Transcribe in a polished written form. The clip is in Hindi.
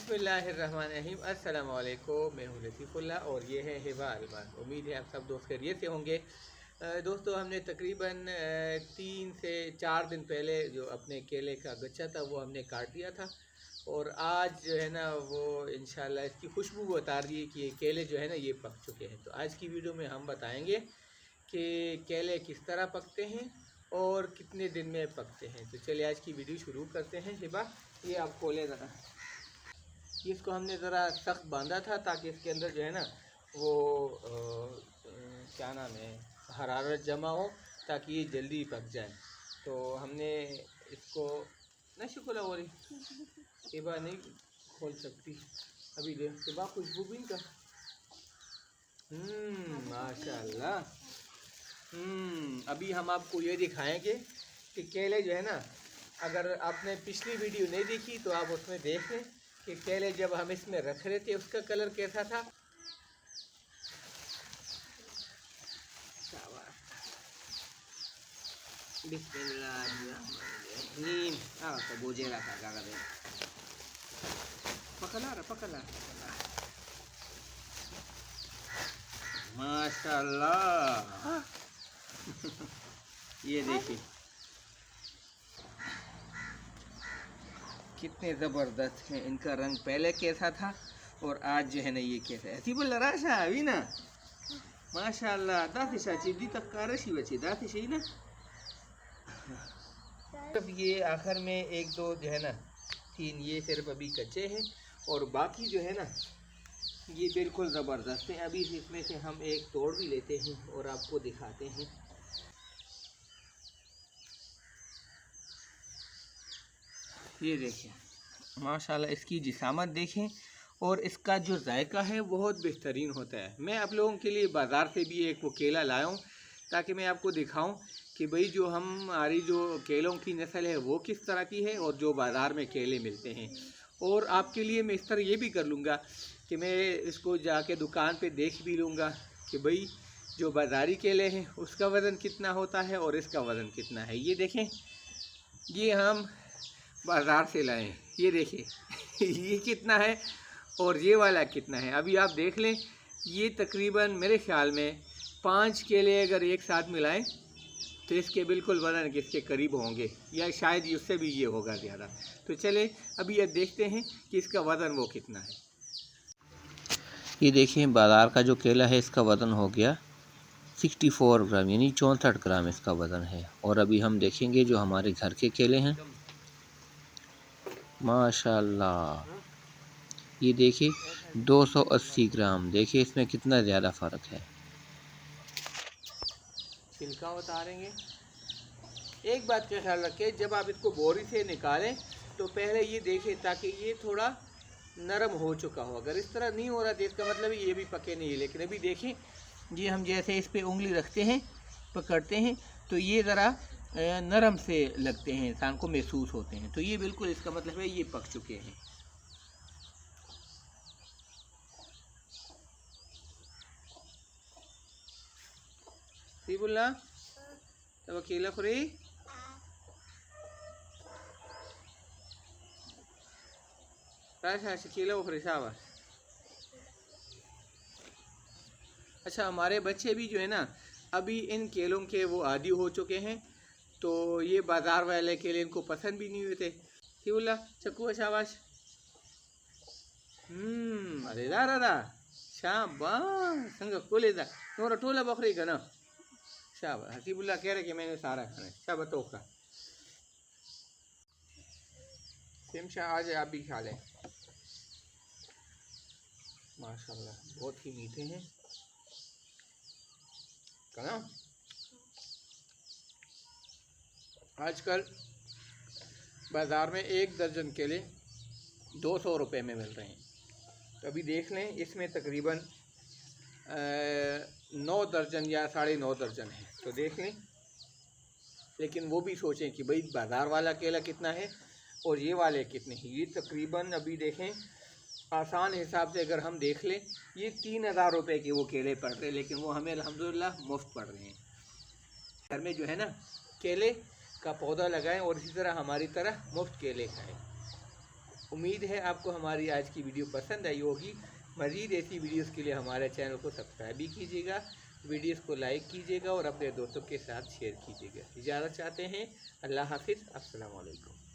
बिस्मिल्लाहिर्रहमानिर्रहीम। अस्सलाम वालेकुम। मैं हूँ लतीफ़ुल्लाह और ये है हिबा अलमान। उम्मीद है आप सब दोस्त खैरियत से होंगे। दोस्तों, हमने तकरीबन 3 से 4 दिन पहले जो अपने केले का गच्छा था वो हमने काट दिया था और आज जो है ना वो इंशाल्लाह इसकी खुशबू बता रही है कि ये केले जो है ना ये पक चुके हैं। तो आज की वीडियो में हम बताएंगे कि केले किस तरह पकते हैं और कितने दिन में पकते हैं। तो चलिए आज की वीडियो शुरू करते हैं। हिबा, ये आप खोले ज़रा। इसको हमने ज़रा सख्त बांधा था ताकि इसके अंदर जो है ना वो क्या नाम है, हरारत जमा हो ताकि ये जल्दी पक जाए। तो हमने इसको ना शुक्ला हो रही हिबा नहीं खोल सकती अभी। देख हिबा खुशबू भी का माशाल्लाह। अभी हम आपको ये दिखाएंगे कि केले जो है ना, अगर आपने पिछली वीडियो नहीं देखी तो आप उसमें देख लें कि केले जब हम इसमें रख रहे थे उसका कलर कैसा था। बिस्मिल्लाहिर्रहमानिर्रहीम। तो बोझे रखा पकला माशाल्लाह। ये देखिए कितने ज़बरदस्त हैं। इनका रंग पहले कैसा था और आज जो है ना ये कैसा है। बोल राशा अभी ना माशाल्लाह दाती साची दी तक कारशी बची दाती सही ना। अब ये आखिर में 1 2 जो है ना 3 ये सिर्फ अभी कच्चे हैं और बाकी जो है ना ये बिल्कुल ज़बरदस्त हैं। अभी इसमें से हम एक तोड़ भी लेते हैं और आपको दिखाते हैं। ये देखें माशाल्लाह, इसकी जिसामत देखें और इसका जो जायका है बहुत बेहतरीन होता है। मैं आप लोगों के लिए बाज़ार से भी एक वो केला लाया हूँ ताकि मैं आपको दिखाऊं कि भाई जो हमारी जो केलों की नस्ल है वो किस तरह की है और जो बाज़ार में केले मिलते हैं। और आपके लिए मैं इस तरह ये भी कर लूँगा कि मैं इसको जाके दुकान पे देख भी लूँगा कि भाई जो बाज़ारी केले हैं उसका वज़न कितना होता है और इसका वज़न कितना है। ये देखें, ये हम बाज़ार से लाएँ, ये देखिए ये कितना है और ये वाला कितना है। अभी आप देख लें, ये तकरीबन मेरे ख़्याल में 5 केले अगर एक साथ मिलाएं तो इसके बिल्कुल वज़न इसके करीब होंगे या शायद उससे भी ये होगा ज़्यादा। तो चले अभी ये देखते हैं कि इसका वज़न वो कितना है। ये देखिए बाज़ार का जो केला है इसका वज़न हो गया 64 ग्राम यानी 64 ग्राम इसका वज़न है। और अभी हम देखेंगे जो हमारे घर के केले हैं माशाल्लाह, ये देखिए 280 ग्राम। देखिए इसमें कितना ज़्यादा फ़र्क है। छिलका उतारेंगे। एक बात का ख्याल रखें, जब आप इसको बोरी से निकालें तो पहले ये देखें ताकि ये थोड़ा नरम हो चुका हो। अगर इस तरह नहीं हो रहा तो इसका मतलब ये भी पके नहीं है। लेकिन अभी देखें, ये हम जैसे इस पे उंगली रखते हैं पकड़ते हैं तो ये ज़रा नरम से लगते हैं, इंसान को महसूस होते हैं। तो ये बिल्कुल इसका मतलब है ये पक चुके हैं। सीबुल्ला तब केला खुरी केला खुरी साहब। अच्छा, हमारे बच्चे भी जो है ना अभी इन केलों के वो आदी हो चुके हैं तो ये बाज़ार वाले केले इनको पसंद भी नहीं हुए थे। सीबुल्ला चक्कू शाबाश। अरे दादा शाबाश संग कोले दा नोरा टोला बकरी का ना शाबाश। हसीबुल्ला कह रहे कि मैंने सारा खाना है। शाबाश तो का सिमशा आज आप भी खा लें। माशाल्लाह बहुत ही मीठे हैं ना। आजकल बाज़ार में 1 दर्जन केले 200 रुपये में मिल रहे हैं। तो अभी देख लें, इसमें तकरीबन 9 दर्जन या 9.5 दर्जन है। तो देख लें, लेकिन वो भी सोचें कि भाई बाज़ार वाला केला कितना है और ये वाले कितने हैं। ये तकरीबन अभी देखें, आसान हिसाब से अगर हम देख लें, ये 3000 रुपये के वो केले पड़ रहे हैं, लेकिन वो हमें अल्हम्दुलिल्लाह मुफ्त पड़ रहे हैं। घर में जो है ना केले का पौधा लगाएं और इसी तरह हमारी तरह मुफ्त केले खाएं। उम्मीद है आपको हमारी आज की वीडियो पसंद आई होगी। मज़ीद ऐसी वीडियोस के लिए हमारे चैनल को सब्सक्राइब भी कीजिएगा, वीडियोस को लाइक कीजिएगा और अपने दोस्तों के साथ शेयर कीजिएगा। इजाज़त चाहते हैं। अल्लाह हाफिज़। अस्सलाम वालेकुम।